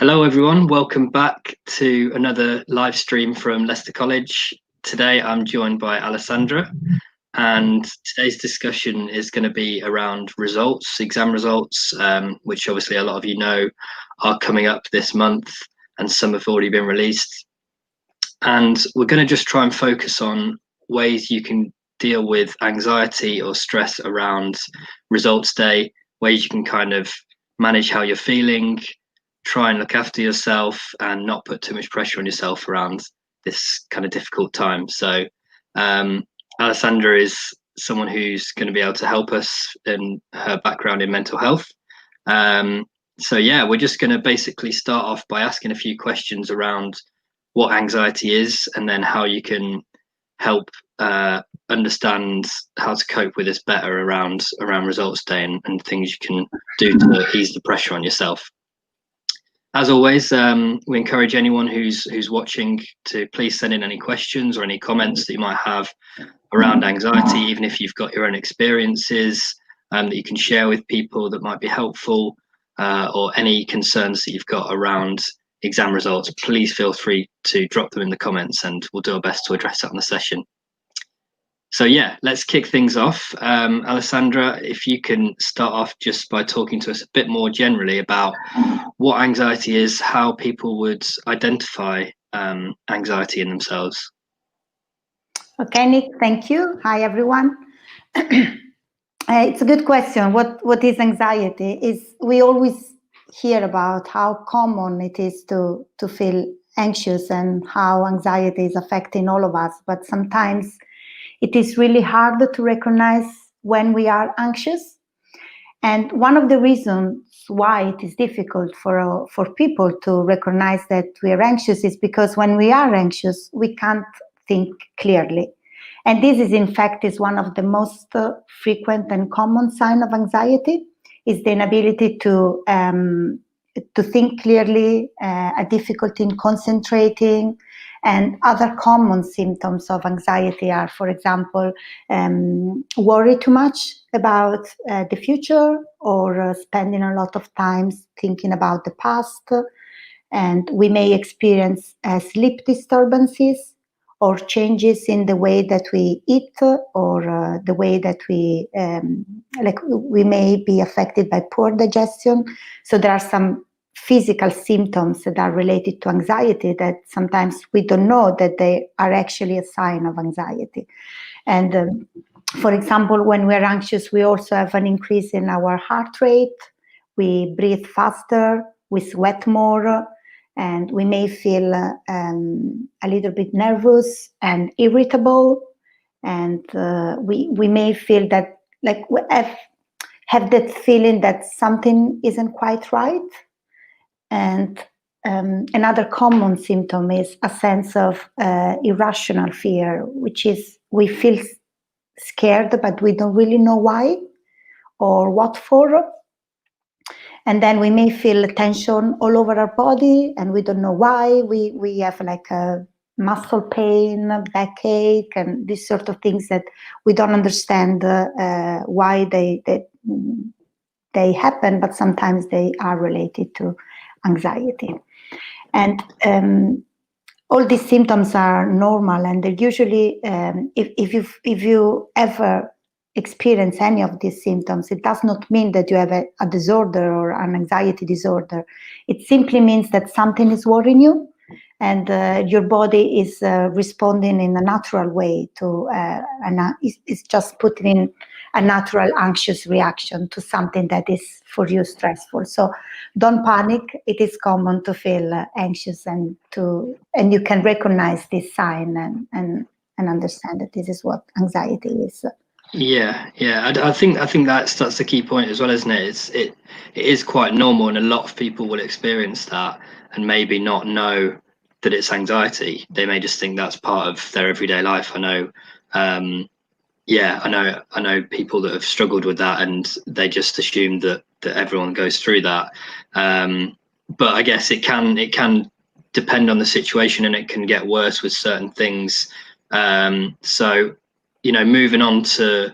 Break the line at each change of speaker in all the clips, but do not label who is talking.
Hello everyone, welcome back to another live stream from Leicester College. Today I'm joined by Alessandra, and today's discussion is going to be around results, exam results, which obviously a lot of you know are coming up this month, and some have already been released. And we're going to just try and focus on ways you can deal with anxiety or stress around results day, ways you can kind of manage how you're feeling, try and look after yourself and not put too much pressure on yourself around this kind of difficult time. So Alessandra is someone who's going to be able to help us in her background in mental health. So yeah, we're just going to basically start off by asking a few questions around what anxiety is, and then how you can help understand how to cope with this better around results day, and things you can do to ease the pressure on yourself. As always, we encourage anyone who's watching to please send in any questions or any comments that you might have around anxiety, even if you've got your own experiences that you can share with people that might be helpful, or any concerns that you've got around exam results. Please feel free to drop them in the comments and we'll do our best to address that in the session. So yeah, let's kick things off. Alessandra, if you can start off just by talking to us a bit more generally about what anxiety is, how people would identify anxiety in themselves.
Okay, Nick, thank you. Hi, everyone. It's a good question. What is anxiety? We always hear about how common it is to feel anxious and how anxiety is affecting all of us, but sometimes it is really hard to recognize when we are anxious. And one of the reasons why it is difficult for people to recognize that we are anxious is because when we are anxious, we can't think clearly. And this is, in fact, one of the most frequent and common signs of anxiety, is the inability to think clearly, a difficulty in concentrating. And other common symptoms of anxiety are, for example, worry too much about the future, or spending a lot of time thinking about the past. And we may experience sleep disturbances, or changes in the way that we eat, or the way that we may be affected by poor digestion. So there are some physical symptoms that are related to anxiety that sometimes we don't know that they are actually a sign of anxiety. And for example, when we're anxious, we also have an increase in our heart rate, we breathe faster, we sweat more, and we may feel a little bit nervous and irritable, and we may feel that we have that feeling that something isn't quite right. And another common symptom is a sense of irrational fear, which is we feel scared, but we don't really know why or what for. And then we may feel tension all over our body, and we don't know why. We have like a muscle pain, backache, and these sort of things that we don't understand why they happen, but sometimes they are related to anxiety. And all these symptoms are normal, and they're usually, if you ever experience any of these symptoms, it does not mean that you have a disorder or an anxiety disorder. It simply means that something is worrying you, and your body is responding in a natural way to, it's just putting in a natural anxious reaction to something that is for you stressful. So don't panic. It is common to feel anxious, and you can recognize this sign and understand that this is what anxiety is.
Yeah, I think that's the key point as well, isn't it? It is quite normal, and a lot of people will experience that and maybe not know that it's anxiety. They may just think that's part of their everyday life. I know, I know people that have struggled with that, and they just assume that everyone goes through that. But I guess it can depend on the situation, and it can get worse with certain things. So, moving on to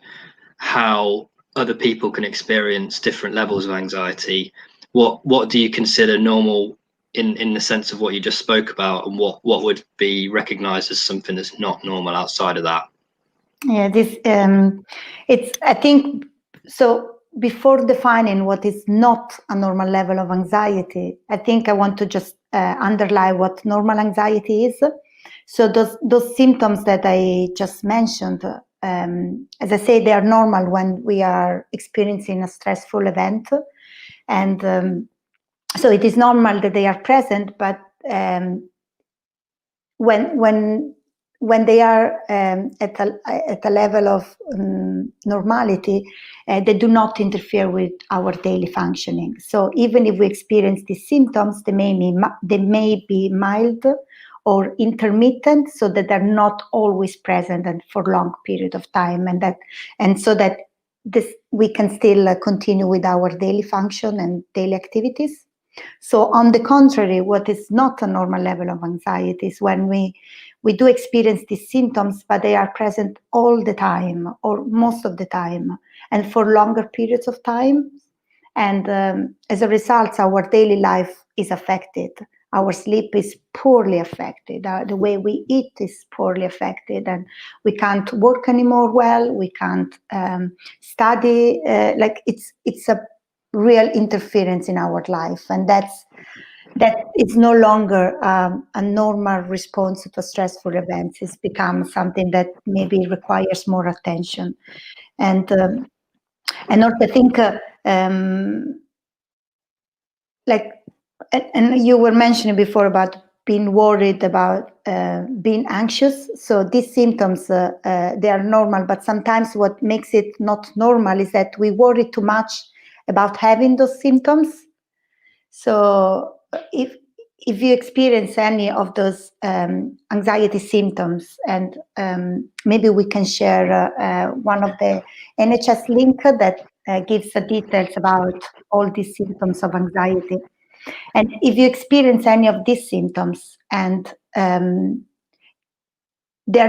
how other people can experience different levels of anxiety, what do you consider normal in the sense of what you just spoke about, and what would be recognized as something that's not normal outside of that?
Yeah, this it's, I think, so before defining what is not a normal level of anxiety, I think I want to just underline what normal anxiety is. So those symptoms that I just mentioned, as I say, they are normal when we are experiencing a stressful event, and so it is normal that they are present, but when they are at a level of normality, they do not interfere with our daily functioning. So even if we experience these symptoms, they may be mild or intermittent, so that they're not always present and for long period of time, and so that we can still continue with our daily function and daily activities. So on the contrary, what is not a normal level of anxiety is when we do experience these symptoms, but they are present all the time or most of the time and for longer periods of time. And as a result, our daily life is affected. Our sleep is poorly affected. The way we eat is poorly affected, and we can't work anymore well. We can't study. Like it's a real interference in our life, and that it's no longer a normal response to stressful events. It's become something that maybe requires more attention, and also I think like, and you were mentioning before about being worried, about being anxious. So these symptoms, they are normal, but sometimes what makes it not normal is that we worry too much about having those symptoms. So if you experience any of those anxiety symptoms, and maybe we can share one of the NHS link that gives the details about all these symptoms of anxiety. And if you experience any of these symptoms and they're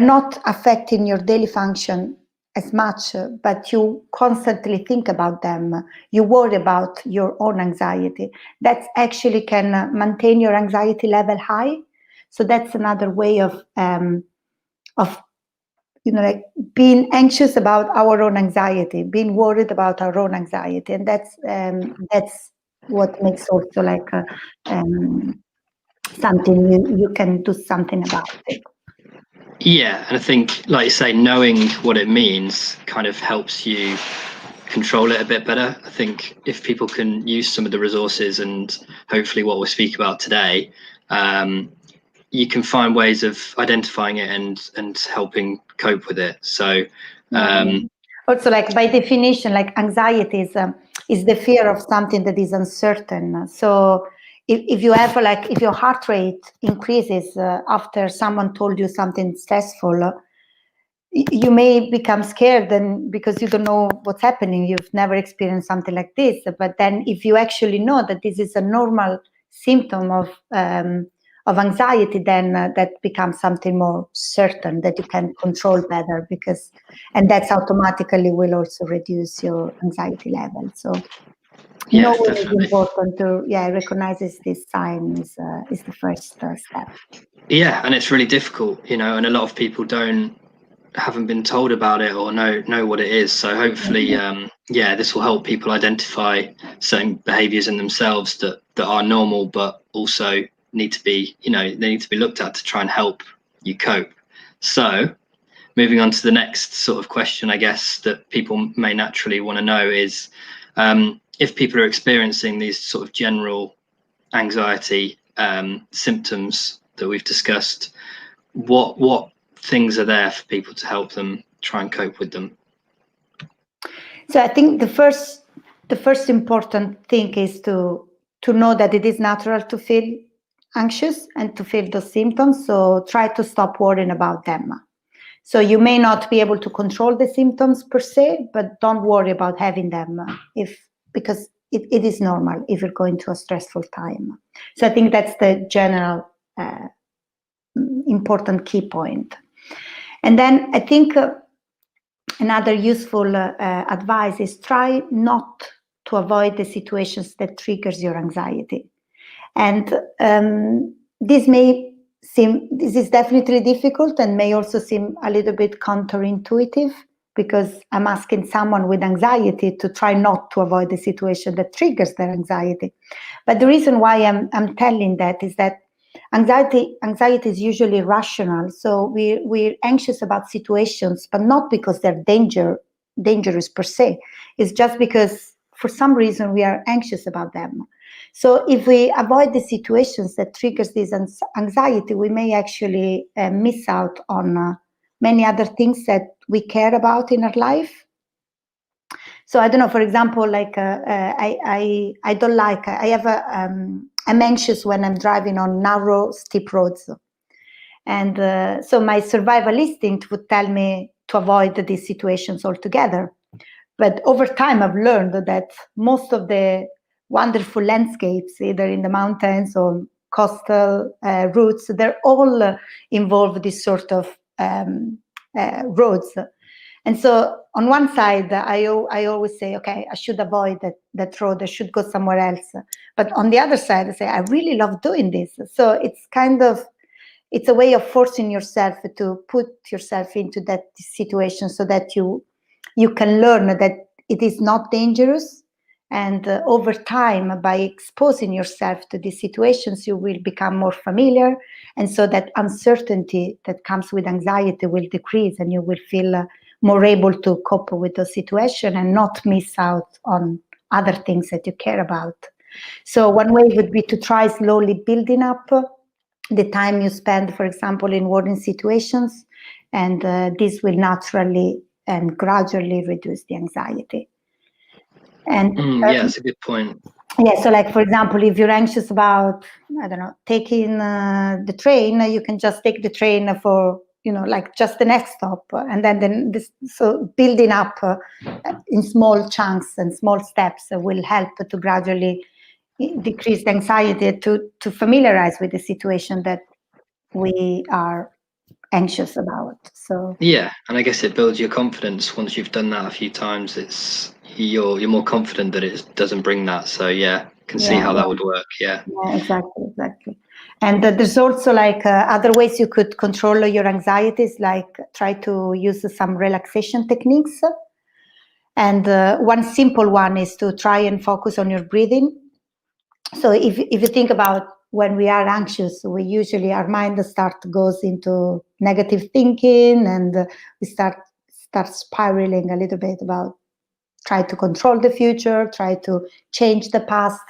not affecting your daily function as much, but you constantly think about them, you worry about your own anxiety, that actually can maintain your anxiety level high. So that's another way of like being anxious about our own anxiety, being worried about our own anxiety, and that's what makes also like something you can do something about it.
Yeah, and I think, like you say, knowing what it means kind of helps you control it a bit better. I think if people can use some of the resources and hopefully what we'll speak about today, you can find ways of identifying it and helping cope with it. So
also, like by definition, like anxiety is the fear of something that is uncertain. So if you have if your heart rate increases after someone told you something stressful, you may become scared, then because you don't know what's happening, you've never experienced something like this. But then if you actually know that this is a normal symptom of anxiety, then that becomes something more certain that you can control better, and that's automatically will also reduce your anxiety level. So
yeah,
knowing
definitely.
is important to recognizes this sign is the first step.
Yeah, and it's really difficult, and a lot of people haven't been told about it or know what it is. So hopefully, this will help people identify certain behaviors in themselves that are normal, but also need to be, they need to be looked at to try and help you cope. So moving on to the next sort of question, I guess, that people may naturally want to know is, if people are experiencing these sort of general anxiety symptoms that we've discussed, what things are there for people to help them try and cope with them?
So I think the first important thing is to know that it is natural to feel anxious and to feel those symptoms. So try to stop worrying about them. So you may not be able to control the symptoms per se, but don't worry about having them because it is normal if you're going through a stressful time. So I think that's the general important key point. And then I think another useful advice is try not to avoid the situations that triggers your anxiety. And this is definitely this is definitely difficult and may also seem a little bit counterintuitive, because I'm asking someone with anxiety to try not to avoid the situation that triggers their anxiety. But the reason why I'm telling that is that anxiety is usually rational. So we're anxious about situations, but not because they're dangerous per se. It's just because for some reason we are anxious about them. So if we avoid the situations that triggers this anxiety, we may actually miss out on many other things that we care about in our life. So I don't know, for example, like I don't like, I'm anxious when I'm driving on narrow, steep roads. And so my survival instinct would tell me to avoid these situations altogether. But over time, I've learned that most of the wonderful landscapes, either in the mountains or coastal routes, they're all involve this sort of roads. And so on one side, I always say, okay, I should avoid that road, I should go somewhere else. But on the other side, I say, I really love doing this. So it's a way of forcing yourself to put yourself into that situation so that you can learn that it is not dangerous. And over time, by exposing yourself to these situations, you will become more familiar. And so that uncertainty that comes with anxiety will decrease, and you will feel more able to cope with the situation and not miss out on other things that you care about. So one way would be to try slowly building up the time you spend, for example, in worrying situations, and this will naturally and gradually reduce the anxiety. And
yeah, that's a good point.
Yeah, so like, for example, if you're anxious about, I don't know, taking the train, you can just take the train for, like just the next stop. And then so building up in small chunks and small steps will help to gradually decrease the anxiety, to familiarize with the situation that we are anxious about. So
yeah, and I guess it builds your confidence. Once you've done that a few times, you're more confident that it doesn't bring that. So yeah, can see how that would work. Yeah,
exactly. And there's also like other ways you could control your anxieties, like try to use some relaxation techniques. And one simple one is to try and focus on your breathing. So if you think about when we are anxious, we usually, our mind goes into negative thinking, and we start spiraling a little bit about try to control the future, try to change the past.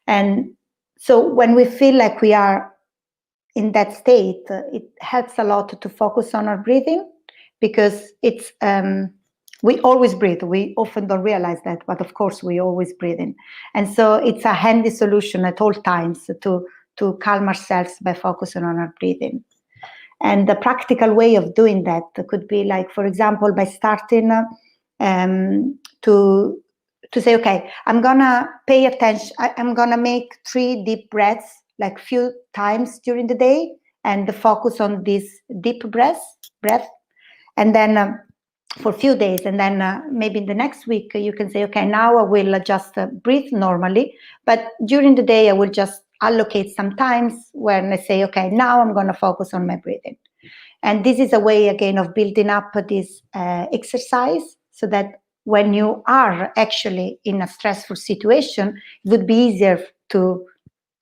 And so when we feel like we are in that state, it helps a lot to focus on our breathing, because it's we always breathe. We often don't realize that, but of course we always breathe in. And so it's a handy solution at all times to calm ourselves by focusing on our breathing. And the practical way of doing that could be like, for example, by starting to say, okay, I'm gonna pay attention. I'm gonna make 3 deep breaths, like few times during the day, and focus on this deep breath. And then for a few days, and then maybe in the next week you can say, okay, now I will just breathe normally, but during the day I will just allocate some times when I say, okay, now I'm going to focus on my breathing. And this is a way again of building up this exercise, so that when you are actually in a stressful situation, it would be easier to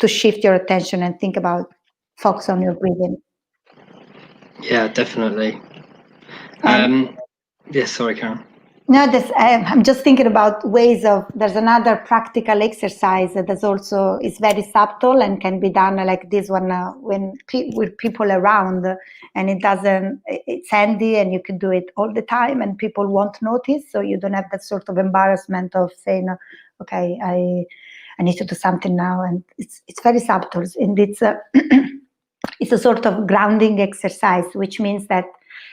shift your attention and think about focus on your breathing.
Yeah, definitely. Yeah, sorry, Karen.
No, I'm just thinking about ways of, there's another practical exercise that also is very subtle and can be done like this one when with people around, and it's handy and you can do it all the time and people won't notice. So you don't have that sort of embarrassment of saying, okay, I need to do something now. And it's very subtle, and it's a sort of grounding exercise, which means that,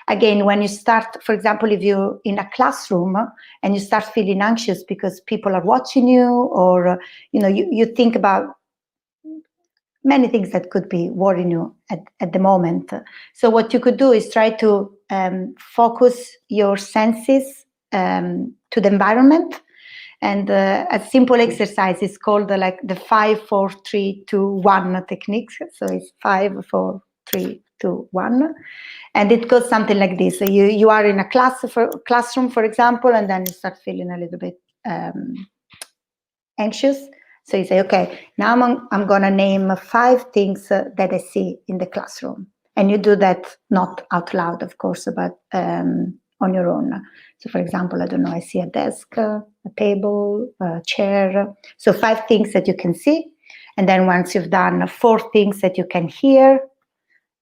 again, when you start, for example, if you're in a classroom and you start feeling anxious because people are watching you, or you think about many things that could be worrying you at the moment. So what you could do is try to focus your senses to the environment, And a simple exercise is called like the 5, 4, 3, 2, 1 technique. So it's 5, 4, 3, 2, 1. And it goes something like this. So you are in a classroom, for example, and then you start feeling a little bit anxious. So you say, okay, now I'm going to name 5 things that I see in the classroom. And you do that not out loud, of course, but on your own. So for example, I don't know, I see a desk, a table, a chair. So 5 things that you can see. And then once you've done 4 things that you can hear,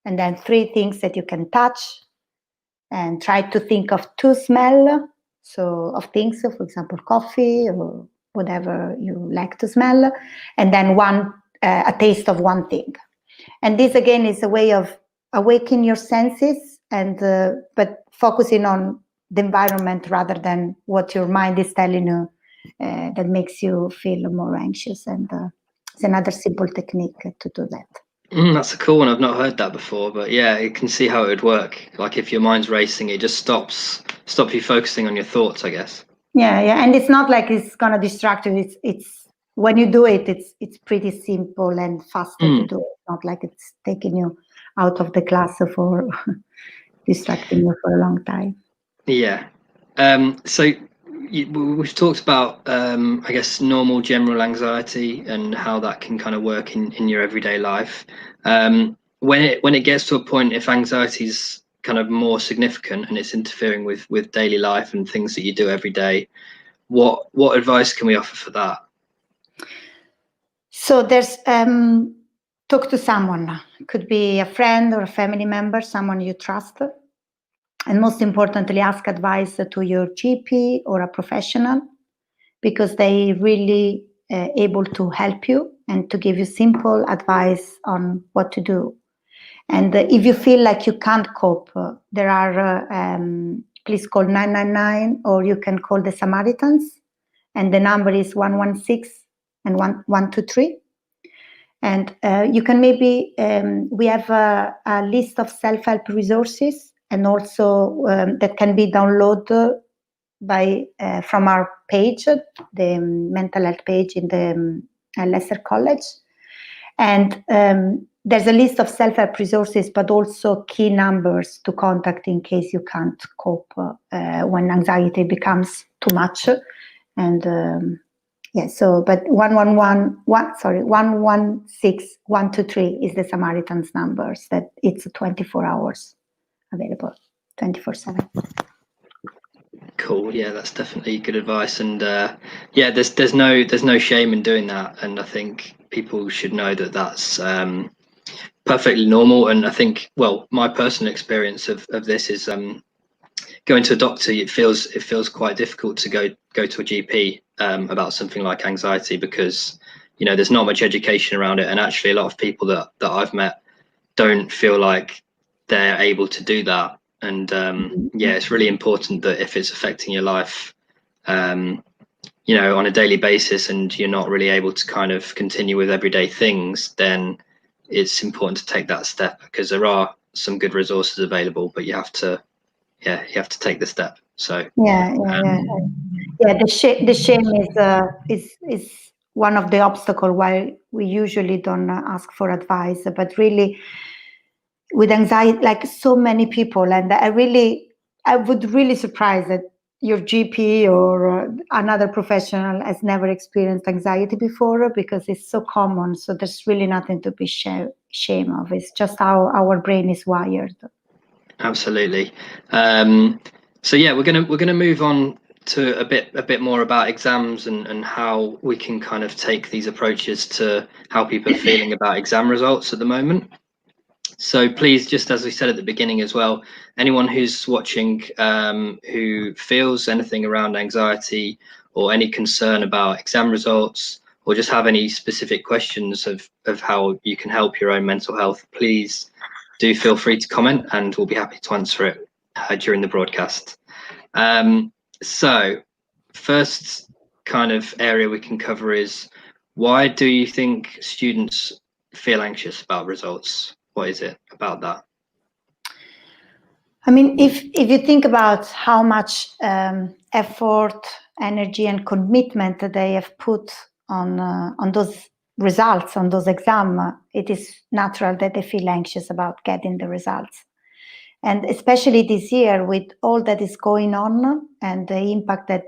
and then 3 things that you can touch, and try to think of 2 smell. So of things, so for example, coffee or whatever you like to smell, and then a taste of 1 thing. And this again is a way of awakening your senses, and but focusing on the environment rather than what your mind is telling you that makes you feel more anxious. And it's another simple technique to do that.
That's a cool one. I've not heard that before, but yeah, you can see how it would work. Like if your mind's racing, it just stops you focusing on your thoughts, I guess.
Yeah, and it's not like it's gonna distract you. It's when you do it, it's pretty simple and faster to do. It's not like it's taking you out of the class for distracting you for a long time.
Yeah. So we've talked about, I guess, normal general anxiety and how that can kind of work in your everyday life. When it gets to a point, if anxiety is kind of more significant and it's interfering with daily life and things that you do every day, what advice can we offer for that?
So there's talk to someone. Could be a friend or a family member, someone you trust. And most importantly, ask advice to your GP or a professional, because they really able to help you and to give you simple advice on what to do. And if you feel like you can't cope, there are, please call 999, or you can call the Samaritans. And the number is 116 and 123. And you can maybe, we have a list of self-help resources, and also that can be downloaded from our page, the mental health page in the Leicester College. And there's a list of self-help resources, but also key numbers to contact in case you can't cope when anxiety becomes too much. And but 116-123 is the Samaritans numbers, that it's 24 hours available, 24/7.
Cool. Yeah, that's definitely good advice. And yeah, there's no shame in doing that. And I think people should know that that's perfectly normal. And I think, well, my personal experience of this is going to a doctor. It feels quite difficult to go to a GP about something like anxiety, because there's not much education around it. And actually, a lot of people that I've met don't feel like they're able to do that. And yeah, it's really important that if it's affecting your life, on a daily basis, and you're not really able to kind of continue with everyday things, then it's important to take that step, because there are some good resources available, but you have to take the step. So
the shame is one of the obstacles why we usually don't ask for advice. But really, with anxiety, like so many people, and I would really surprise that your GP or another professional has never experienced anxiety before, because it's so common. So there's really nothing to be shame of. It's just how our brain is wired.
Absolutely. So yeah, we're gonna move on to a bit more about exams and how we can kind of take these approaches to how people are feeling about exam results at the moment. So please, just as we said at the beginning as well, anyone who's watching who feels anything around anxiety or any concern about exam results, or just have any specific questions of how you can help your own mental health, please do feel free to comment, and we'll be happy to answer it during the broadcast. So first kind of area we can cover is, why do you think students feel anxious about results? What is it about that?
I mean, if you think about how much effort energy and commitment that they have put on those results, on those exams, it is natural that they feel anxious about getting the results. And especially this year, with all that is going on and the impact that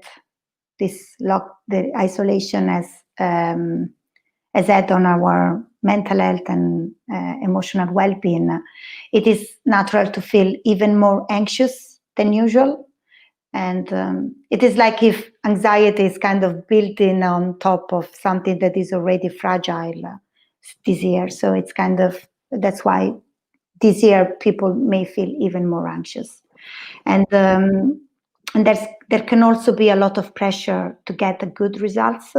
the isolation has had on our mental health and emotional well-being, it is natural to feel even more anxious than usual. And it is like if anxiety is kind of built in on top of something that is already fragile this year. So it's kind of, that's why this year people may feel even more anxious. And there can also be a lot of pressure to get the good results.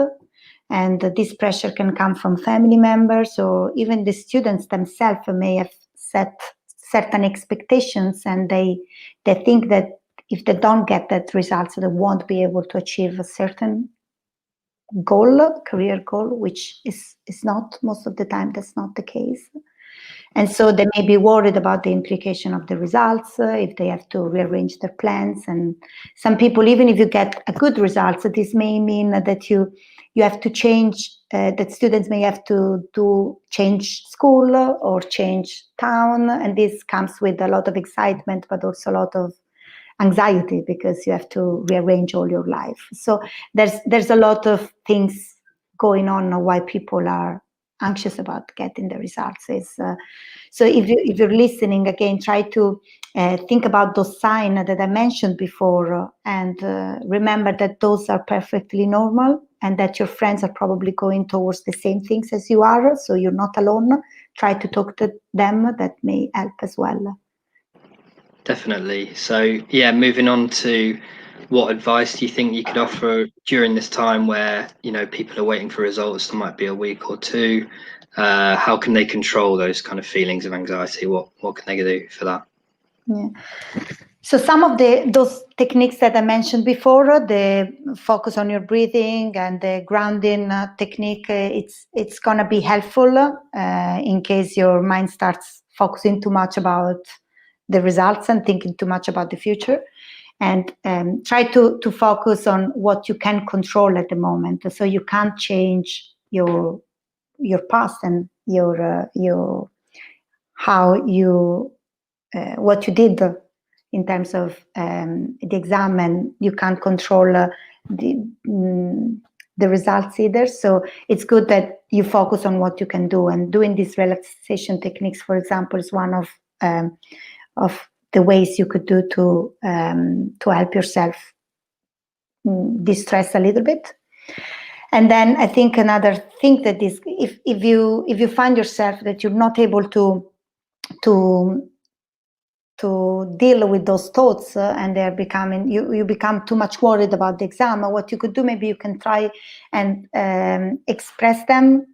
And this pressure can come from family members, or even the students themselves may have set certain expectations, and they think that if they don't get that result, they won't be able to achieve a certain goal, career goal, which is not, most of the time, that's not the case. And so they may be worried about the implication of the results, if they have to rearrange their plans. And some people, even if you get a good result, this may mean that you have to change, that students may have to change school or change town. And this comes with a lot of excitement, but also a lot of anxiety, because you have to rearrange all your life. So there's a lot of things going on why people are anxious about getting the results. So if you're listening again, try to think about those signs that I mentioned before, and remember that those are perfectly normal, and that your friends are probably going towards the same things as you are, so you're not alone. Try to talk to them, that may help as well.
Definitely. So yeah, moving on to what advice do you think you could offer during this time where, you know, people are waiting for results? There might be a week or two. How can they control those kind of feelings of anxiety? What can they do for that?
Yeah. So some of those techniques that I mentioned before, the focus on your breathing and the grounding technique, it's gonna be helpful in case your mind starts focusing too much about the results and thinking too much about the future. And try to focus on what you can control at the moment. So you can't change your past and your how you what you did in terms of the exam, and you can't control the results either. So it's good that you focus on what you can do, and doing these relaxation techniques, for example, is one of the ways you could do to help yourself distress a little bit. And then I think another thing that is, if you find yourself that you're not able to deal with those thoughts and they're becoming, you become too much worried about the exam, what you could do, maybe you can try and express them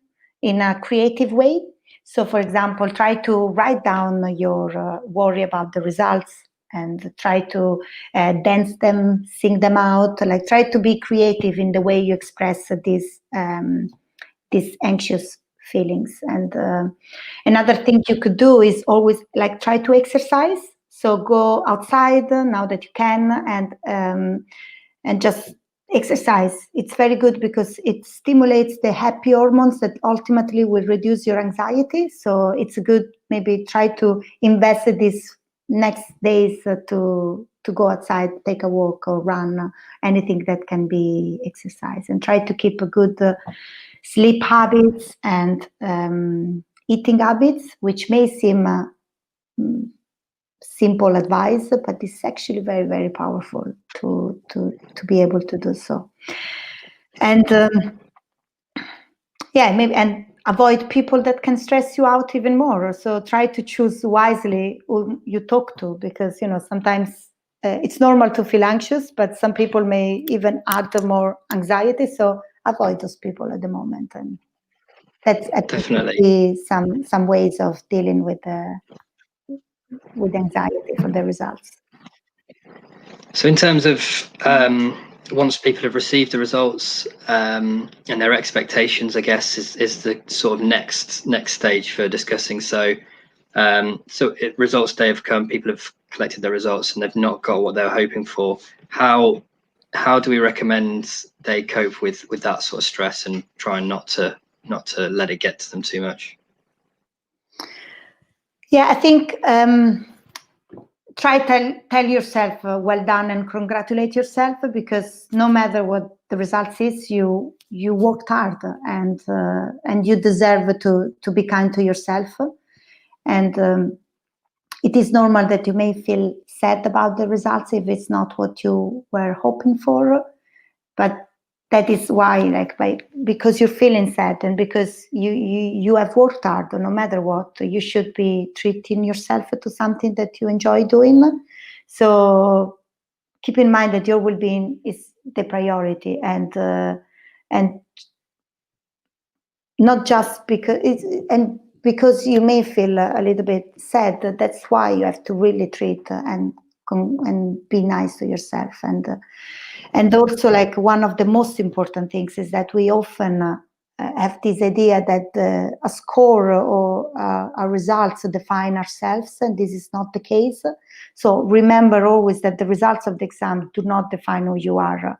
in a creative way. So for example, try to write down your worry about the results, and try to dance them, sing them out, like try to be creative in the way you express these anxious feelings. And another thing you could do is always like try to exercise. So go outside now that you can, and just exercise. It's very good because it stimulates the happy hormones that ultimately will reduce your anxiety. So it's a good, maybe try to invest these next days to go outside, take a walk or run, anything that can be exercise, and try to keep a good sleep habits and eating habits, which may seem simple advice, but it's actually very, very powerful to be able to do so. And yeah, maybe, and avoid people that can stress you out even more. So try to choose wisely who you talk to, because sometimes it's normal to feel anxious, but some people may even add more anxiety. So avoid those people at the moment, and that's definitely some ways of dealing with anxiety for the results.
So in terms of once people have received the results and their expectations, I guess is the sort of next stage for discussing. So results day have come, people have collected their results and they've not got what they were hoping for. How how do we recommend they cope with that sort of stress and try not to let it get to them too much?
Yeah, I think try tell yourself well done and congratulate yourself, because no matter what the results is, you worked hard, and you deserve to be kind to yourself. And it is normal that you may feel sad about the results if it's not what you were hoping for, but that is why, because you're feeling sad and because you have worked hard, no matter what, you should be treating yourself to something that you enjoy doing. So keep in mind that your well-being is the priority, and not just because you may feel a little bit sad. That's why you have to really treat and be nice to yourself. And also, one of the most important things is that we often have this idea that a score or our results define ourselves, and this is not the case. So remember always that the results of the exam do not define who you are,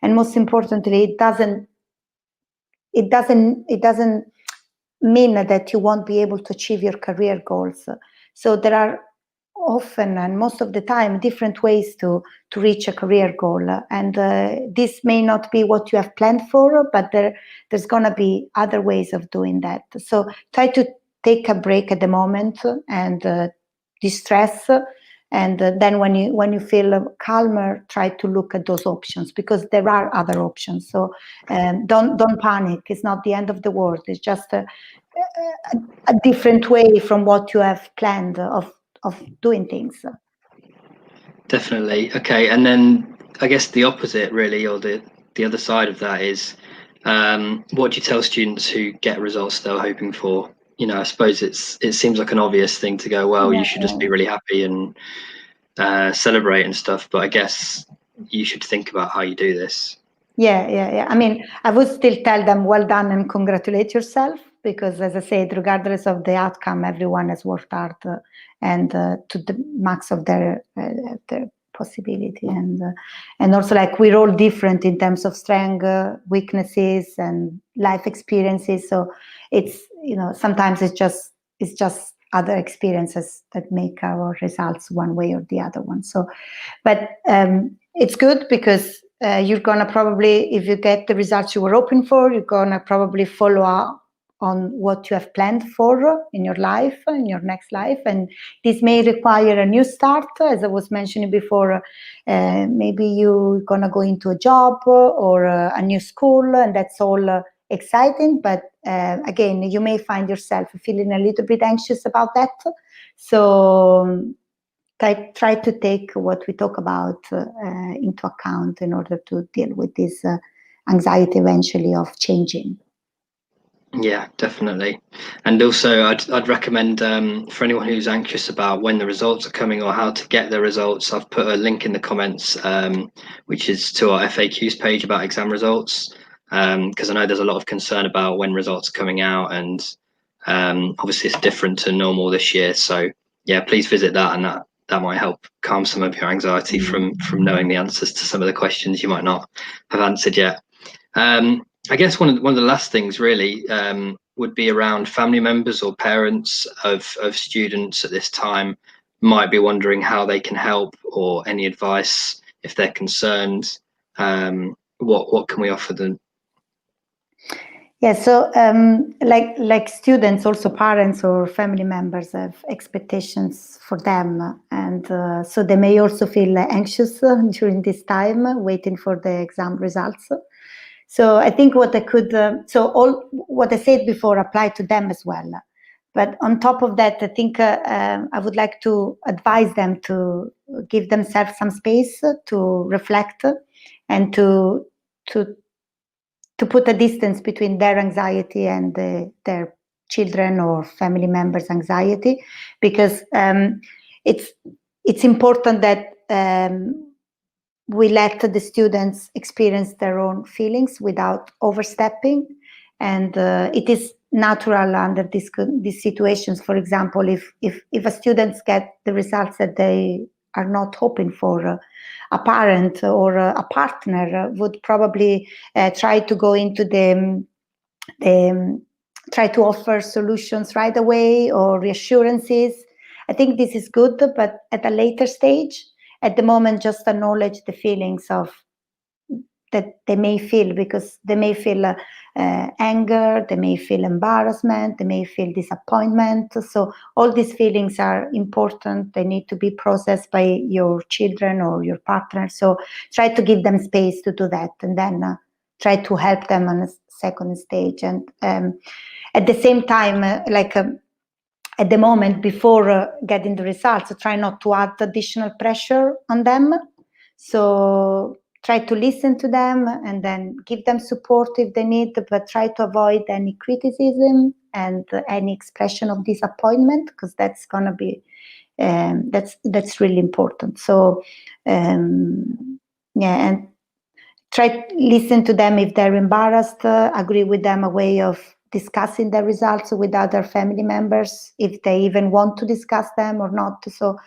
and most importantly, it doesn't mean that you won't be able to achieve your career goals. So there are often, and most of the time, different ways to reach a career goal, and this may not be what you have planned for, but there's going to be other ways of doing that. So try to take a break at the moment and distress, and then when you feel calmer, try to look at those options, because there are other options. So don't panic. It's not the end of the world. It's just a different way from what you have planned of doing things.
Definitely. Okay, and then I guess the opposite, really, or the other side of that is, what do you tell students who get results they're hoping for? I suppose it seems like an obvious thing to go, well, you should just be really happy and celebrate and stuff, but I guess you should think about how you do this.
Yeah. I mean, I would still tell them well done and congratulate yourself, because, as I said, regardless of the outcome, everyone has worked hard and to the max of their possibility, and also, we're all different in terms of strength, weaknesses, and life experiences. So it's sometimes it's just other experiences that make our results one way or the other one. So, but it's good, because you're gonna probably, if you get the results you were hoping for, you're gonna probably follow up on what you have planned for in your life, in your next life, and this may require a new start, as I was mentioning before. Maybe you're gonna go into a job or a new school, and that's all exciting, but again, you may find yourself feeling a little bit anxious about that. So try to take what we talk about into account in order to deal with this anxiety eventually of changing.
Yeah, definitely. And also, I'd recommend for anyone who's anxious about when the results are coming or how to get the results, I've put a link in the comments, which is to our FAQs page about exam results, because I know there's a lot of concern about when results are coming out, and obviously it's different to normal this year. So yeah, please visit that, and that might help calm some of your anxiety from knowing the answers to some of the questions you might not have answered yet. I guess one of the last things really would be around family members or parents of students at this time might be wondering how they can help, or any advice if they're concerned. What can we offer them?
Yeah, so like students, also parents or family members have expectations for them, and so they may also feel anxious during this time, waiting for the exam results. So I think what I could, all what I said before apply to them as well. But on top of that, I think I would like to advise them to give themselves some space to reflect and to put a distance between their anxiety and their children or family members' anxiety, because it's important that we let the students experience their own feelings without overstepping, and it is natural under these situations. For example, if a student get the results that they are not hoping for. A parent or a partner would probably try to go into try to offer solutions right away or reassurances. I think this is good, but at a later stage, at the moment, just acknowledge the feelings of that they may feel, because they may feel anger, they may feel embarrassment, they may feel disappointment. So all these feelings are important. They need to be processed by your children or your partner. So try to give them space to do that, and then try to help them on a second stage. And at the same time, at the moment before getting the results, try not to add additional pressure on them. So try to listen to them and then give them support if they need, but try to avoid any criticism and any expression of disappointment, because that's going to be that's really important. So and try to listen to them if they're embarrassed, agree with them a way of discussing the results with other family members, if they even want to discuss them or not. So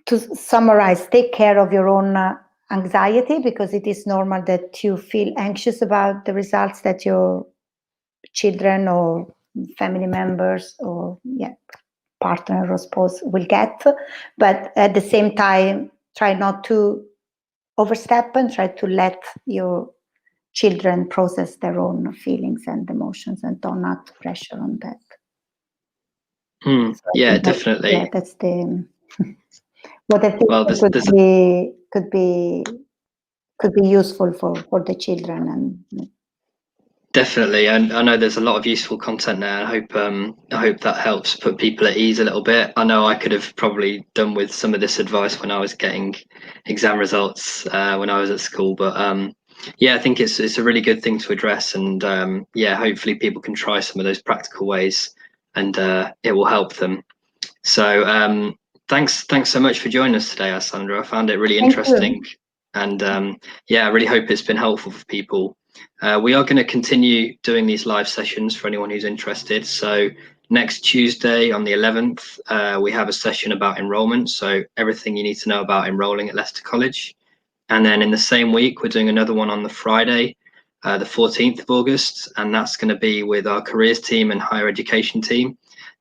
to summarize, take care of your own anxiety, because it is normal that you feel anxious about the results that your children or family members or partner or spouse will get. But at the same time, try not to overstep and try to let your children process their own feelings and emotions, and don't add pressure on that.
So definitely.
That's the what I think could be useful for the children. And
definitely, and I know there's a lot of useful content there. I hope that helps put people at ease a little bit. I know I could have probably done with some of this advice when I was getting exam results when I was at school, but I think it's a really good thing to address, and hopefully people can try some of those practical ways, and it will help them. So thanks so much for joining us today, Alessandra. I found it really interesting, and I really hope it's been helpful for people. We are going to continue doing these live sessions for anyone who's interested. So next Tuesday on the 11th, we have a session about enrolment, so everything you need to know about enrolling at Leicester College. And then in the same week, we're doing another one on the Friday, the 14th of August, and that's going to be with our careers team and higher education team. And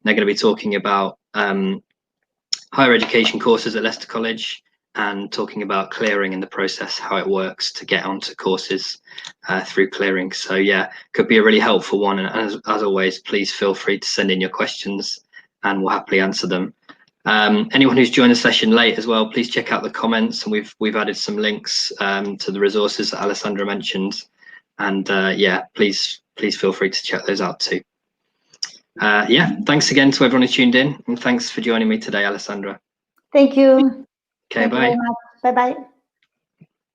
they're going to be talking about higher education courses at Leicester College and talking about clearing in the process, how it works to get onto courses through clearing. So could be a really helpful one. And as always, please feel free to send in your questions and we'll happily answer them. Anyone who's joined the session late as well, please check out the comments, and we've added some links to the resources that Alessandra mentioned, and please feel free to check those out too. Thanks again to everyone who tuned in, and thanks for joining me today, Alessandra.
Thank you.
Okay, bye.
Bye bye.